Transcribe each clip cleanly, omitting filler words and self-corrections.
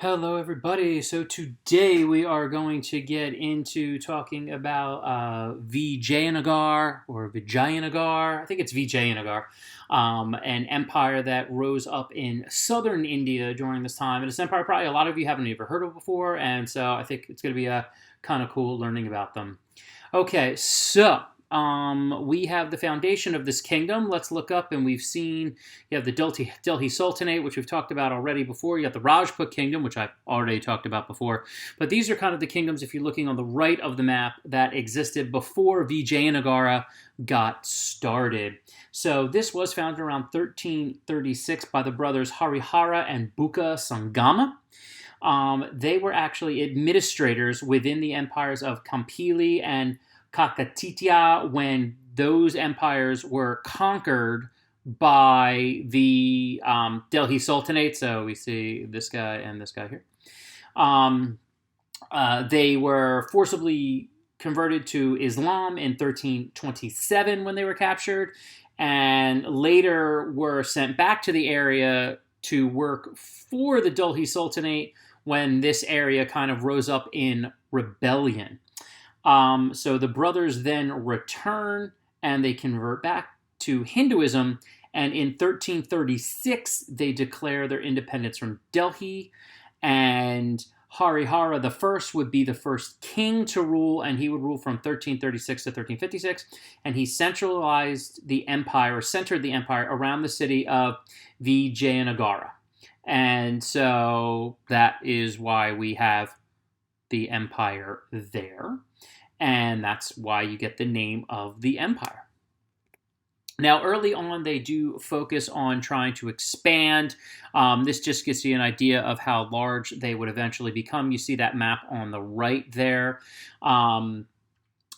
Hello, everybody. So today we are going to get into talking about Vijayanagar or Vijayanagar. I think it's Vijayanagar, an empire that rose up in southern India during this time. And it's an empire probably a lot of you haven't ever heard of before, and so I think it's going to be kind of cool learning about them. Okay, so we have the foundation of this kingdom. Let's look up, and we've seen you have the Delhi Sultanate, which we've talked about already before. You got the Rajput kingdom, which I've already talked about before. But these are kind of the kingdoms, if you're looking on the right of the map, that existed before Vijayanagara got started. So this was founded around 1336 by the brothers Harihara and Bukka Sangama. They were actually administrators within the empires of Kampili and Kakatiya when those empires were conquered by the Delhi Sultanate. So we see this guy and this guy here. They were forcibly converted to Islam in 1327 when they were captured, and later were sent back to the area to work for the Delhi Sultanate when this area kind of rose up in rebellion. So the brothers then return and they convert back to Hinduism. And in 1336, they declare their independence from Delhi. And Harihara the First would be the first king to rule, and he would rule from 1336 to 1356. And he centered the empire around the city of Vijayanagara. And so that is why we have the empire there. And that's why you get the name of the empire. Now, early on, they do focus on trying to expand. This just gives you an idea of how large they would eventually become. You see that map on the right there. By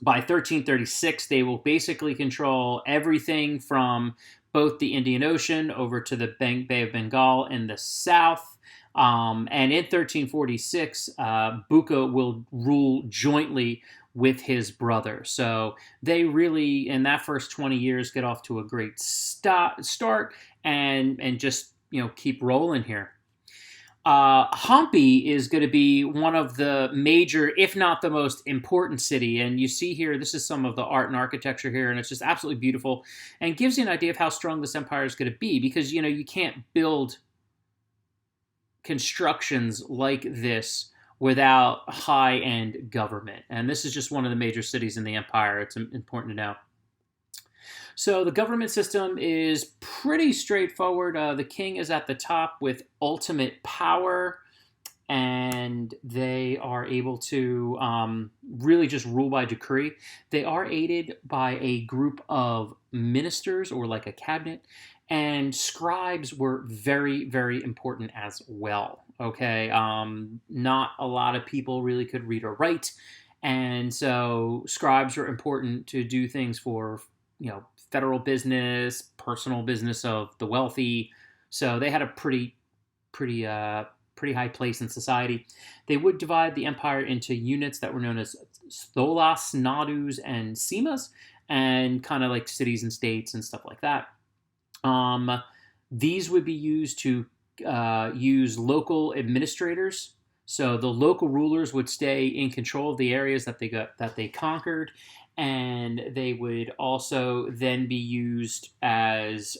1336, they will basically control everything from both the Indian Ocean over to the Bay of Bengal in the south. And in 1346, Bukka will rule jointly with his brother. So they really, in that first 20 years, get off to a great start and just keep rolling here. Hampi is going to be one of the major, if not the most important city. And you see here, this is some of the art and architecture here, and it's just absolutely beautiful and gives you an idea of how strong this empire is going to be because, you can't build constructions like this without high-end government. And this is just one of the major cities in the empire. It's important to know. So the government system is pretty straightforward. The king is at the top with ultimate power, and they are able to really just rule by decree. They are aided by a group of ministers or like a cabinet, and scribes were very, very important as well. Okay, not a lot of people really could read or write, and so scribes were important to do things for federal business, personal business of the wealthy. So they had a pretty high place in society. They would divide the empire into units that were known as stolas, nadus, and simas, and kind of like cities and states and stuff like that. These would be used to use local administrators. So the local rulers would stay in control of the areas that they conquered, and they would also then be used as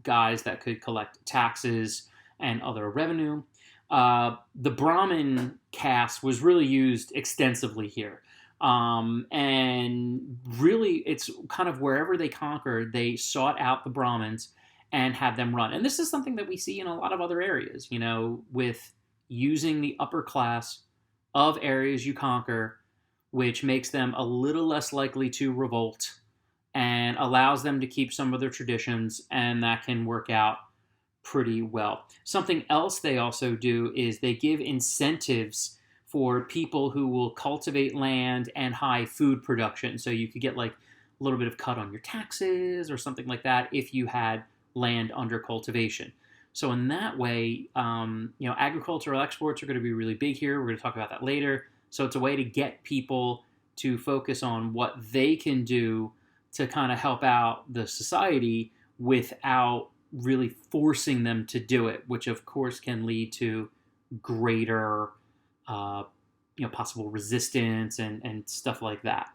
guys that could collect taxes and other revenue. The Brahmin caste was really used extensively here. And really, it's kind of wherever they conquered, they sought out the Brahmins and had them run. And this is something that we see in a lot of other areas, with using the upper class of areas you conquer, which makes them a little less likely to revolt and allows them to keep some of their traditions, and that can work out pretty well. Something else they also do is they give incentives for people who will cultivate land and high food production. So you could get like a little bit of cut on your taxes or something like that if you had land under cultivation. So in that way, agricultural exports are going to be really big here. We're going to talk about that later. So it's a way to get people to focus on what they can do to kind of help out the society without really forcing them to do it, which of course can lead to greater, uh, possible resistance and stuff like that.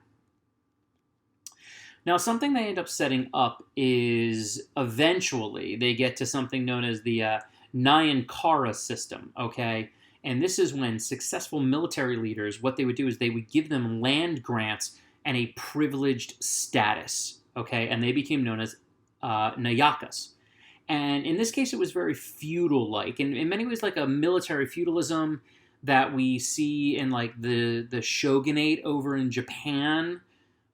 Now, something they end up setting up is eventually they get to something known as the Nyankara system, okay? And this is when successful military leaders, what they would do is they would give them land grants and a privileged status, okay? And they became known as Nayakas. And in this case, it was very feudal-like, and in many ways like a military feudalism that we see in like the shogunate over in Japan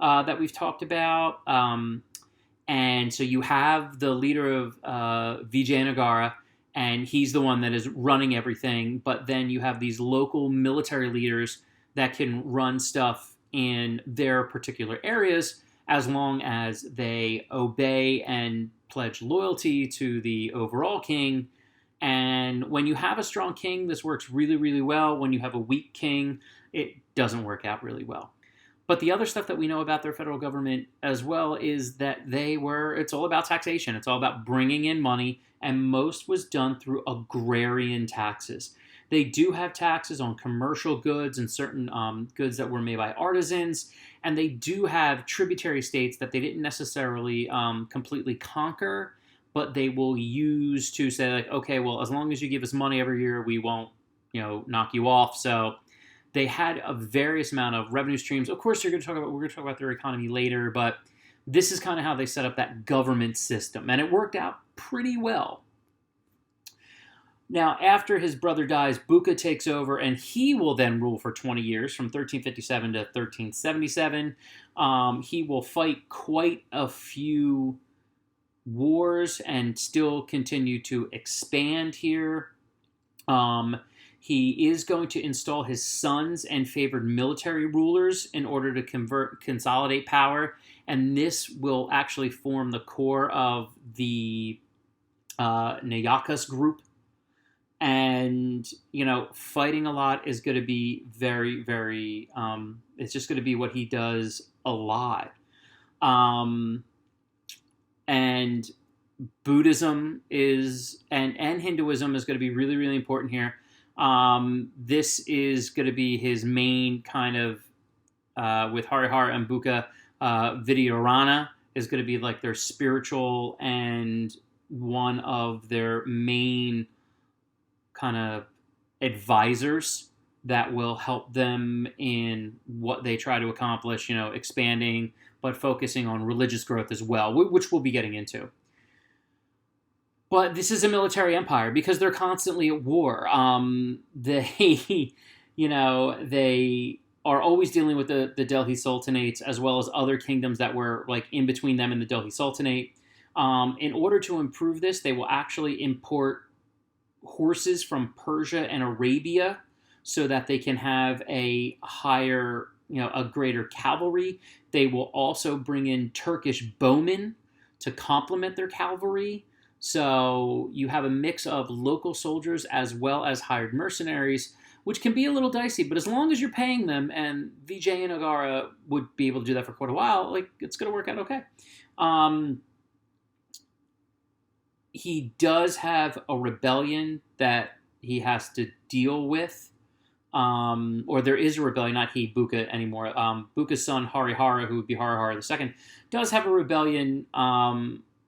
that we've talked about. And so you have the leader of Vijayanagar, and he's the one that is running everything. But then you have these local military leaders that can run stuff in their particular areas as long as they obey and pledge loyalty to the overall king. And when you have a strong king, this works really, really well. When you have a weak king, it doesn't work out really well. But the other stuff that we know about their federal government as well is that it's all about taxation. It's all about bringing in money, and most was done through agrarian taxes. They do have taxes on commercial goods and certain goods that were made by artisans, and they do have tributary states that they didn't necessarily completely conquer, but they will use to say, like, okay, well, as long as you give us money every year, we won't, knock you off. So they had a various amount of revenue streams. Of course, we're going to talk about their economy later, but this is kind of how they set up that government system, and it worked out pretty well. Now, after his brother dies, Buka takes over, and he will then rule for 20 years, from 1357 to 1377. He will fight quite a few wars and still continue to expand here. He is going to install his sons and favored military rulers in order to consolidate power, and this will actually form the core of the Nayakas group. And, fighting a lot is going to be very, very, it's just going to be what he does a lot. And Buddhism and Hinduism is going to be really, really important here. This is going to be his main kind of, with Harihara and Buka, Vijayanagar is going to be like their spiritual and one of their main kind of advisors that will help them in what they try to accomplish, expanding, but focusing on religious growth as well, which we'll be getting into. But this is a military empire because they're constantly at war. They are always dealing with the Delhi Sultanates as well as other kingdoms that were like in between them and the Delhi Sultanate. In order to improve this, they will actually import horses from Persia and Arabia so that they can have a higher, a greater cavalry. They will also bring in Turkish bowmen to complement their cavalry. So you have a mix of local soldiers as well as hired mercenaries, which can be a little dicey, but as long as you're paying them, and Vijayanagar would be able to do that for quite a while, like, it's going to work out okay. He does have a rebellion that he has to deal with, or there is a rebellion, not he, Buka, anymore. Buka's son, Harihara, who would be Harihara II, does have a rebellion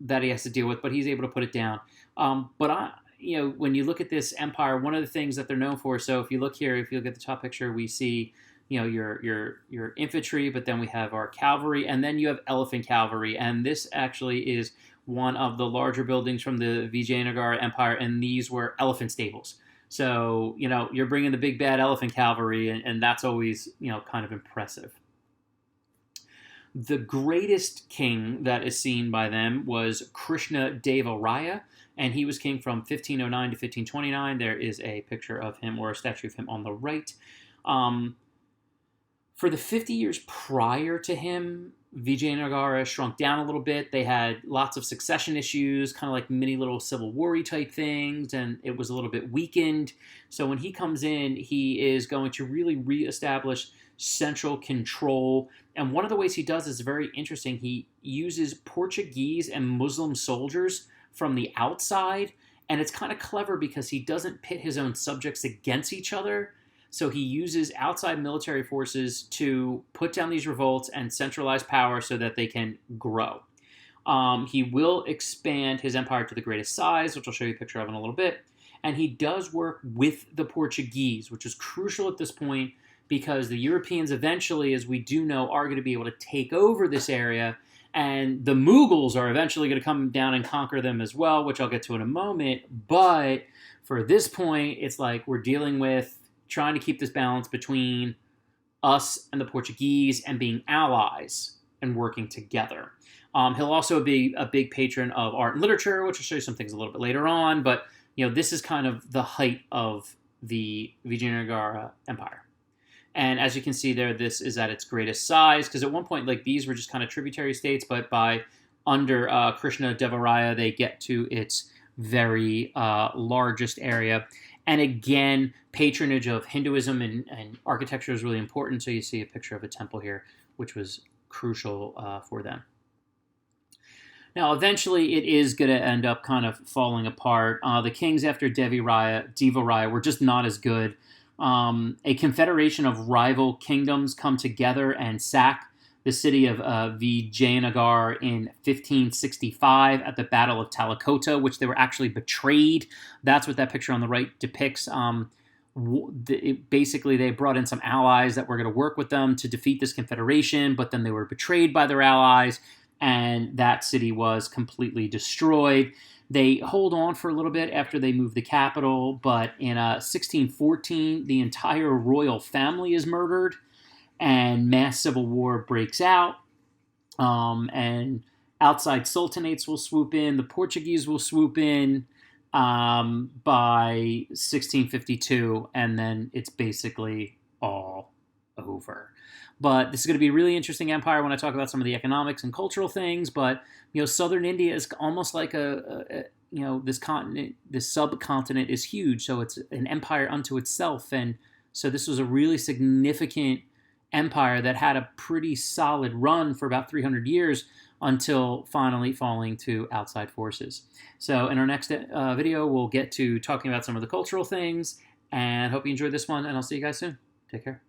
that he has to deal with, but he's able to put it down. But when you look at this empire, one of the things that they're known for, so if you look here, if you look at the top picture, we see, your infantry, but then we have our cavalry, and then you have elephant cavalry, and this actually is one of the larger buildings from the Vijayanagar Empire, and these were elephant stables. So, you're bringing the big bad elephant cavalry, and that's always, kind of impressive. The greatest king that is seen by them was Krishnadevaraya, and he was king from 1509 to 1529. There is a picture of him, or a statue of him, on the right. For the 50 years prior to him, Vijayanagar shrunk down a little bit. They had lots of succession issues, kind of like mini little civil war-y type things, and it was a little bit weakened. So when he comes in, he is going to really reestablish central control. And one of the ways he does is very interesting. He uses Portuguese and Muslim soldiers from the outside, And it's kind of clever because he doesn't pit his own subjects against each other. So he uses outside military forces to put down these revolts and centralize power so that they can grow. He will expand his empire to the greatest size, which I'll show you a picture of in a little bit. And he does work with the Portuguese, which is crucial at this point because the Europeans eventually, as we do know, are going to be able to take over this area. And the Mughals are eventually going to come down and conquer them as well, which I'll get to in a moment. But for this point, it's like we're dealing with trying to keep this balance between us and the Portuguese and being allies and working together. He'll also be a big patron of art and literature, which I'll show you some things a little bit later on. But this is kind of the height of the Vijayanagar Empire. And as you can see there, this is at its greatest size, because at one point, like, these were just kind of tributary states, but by under Krishnadevaraya, they get to its very largest area. And again, patronage of Hinduism and architecture is really important. So you see a picture of a temple here, which was crucial for them. Now, eventually, it is going to end up kind of falling apart. The kings after Devaraya were just not as good. A confederation of rival kingdoms come together and sack the city of Vijayanagar in 1565 at the Battle of Talikota, which they were actually betrayed. That's what that picture on the right depicts. Basically, they brought in some allies that were going to work with them to defeat this confederation, but then they were betrayed by their allies, and that city was completely destroyed. They hold on for a little bit after they move the capital, but in 1614, the entire royal family is murdered, and mass civil war breaks out, and outside sultanates will swoop in, the Portuguese will swoop in by 1652, and then it's basically all over. But this is going to be a really interesting empire when I talk about some of the economics and cultural things. But southern India is almost like this continent, this subcontinent is huge, so it's an empire unto itself. And so this was a really significant empire that had a pretty solid run for about 300 years until finally falling to outside forces. So in our next video, we'll get to talking about some of the cultural things. And hope you enjoyed this one. And I'll see you guys soon. Take care.